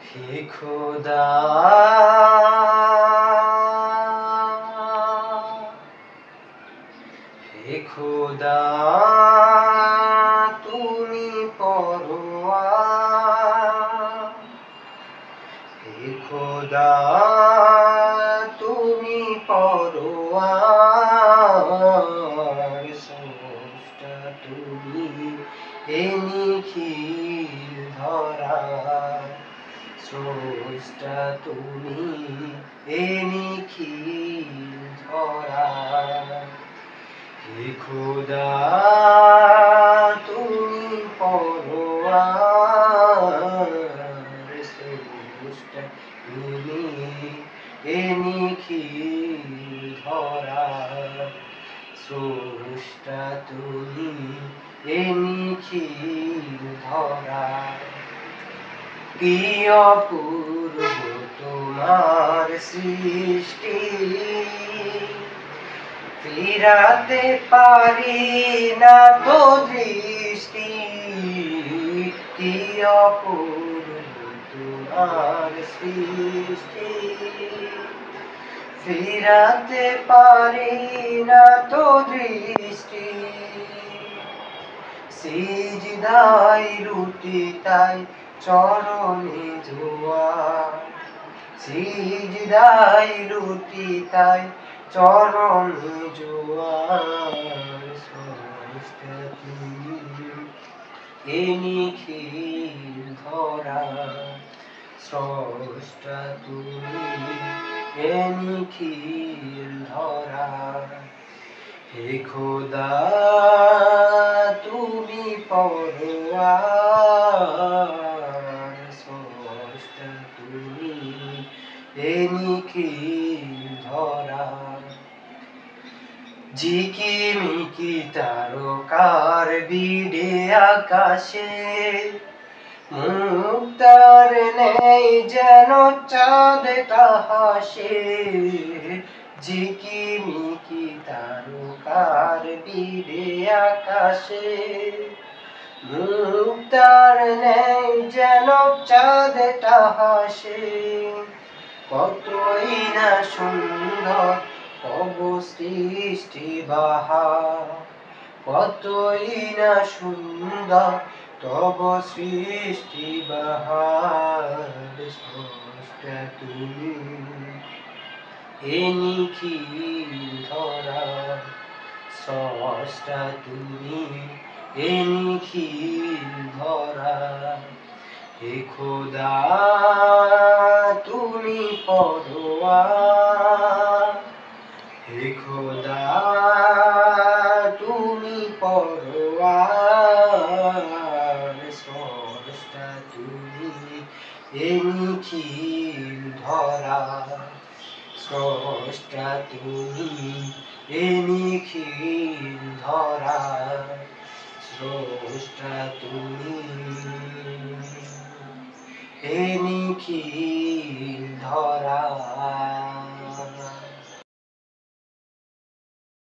হে খোদা হে খোদা তুমি পরোয়ার হে খোদা তুমি পরোয়ার স্রষ্টা তুমি এ নিখিল ধরার স্রষ্টা তুমি এ নিখিল ধরার হে খোদা তুমি পরোয়ার স্রষ্টা তুমি এ নিখিল ধরার স্রষ্টা তুমি এ নিখিল ধরার কি অপূর্ব তোমার সৃষ্টি ফিরাতে পারি না তো দৃষ্টি কি অপূর্ব তোমার সৃষ্টি ফিরাতে পারি না তো দৃষ্টি সিজদায় রুটি তাই চরণে জোয়ার সিজদায় রুটি তাই চরণে জোয়ার স্রষ্টা তুমি এ নিখিল ধরার স্রষ্টা তুমি এ নিখিল ধরার হে খোদা তুমি পরোয়ার স্রষ্টা তুমি এ নিখিল ধরার ঝিকিমিকি তারকার বিডে আকাশে মুক্তার নেই যেন চাঁদটা হাসে ঝিকিমিকি তারকার বিডে আকাশে মুক্তার নেই যেন চাঁদটা হাসে কতই না সুন্দর তব সৃষ্টি বাহার কতই না সুন্দর তব সৃষ্টি বাহার স্রষ্টা তুমি এ নিখিল ধরার স্রষ্টা তুমি এ নিখিল ধরার হে খোদা তুমি পরোয়ার হে খোদা তুমি পরোয়ার স্রষ্টা তুমি এ নিখিল ধরার স্রষ্টা তুমি এ নিখিল ধরার স্রষ্টা তুমি এ নিখিল ধরার।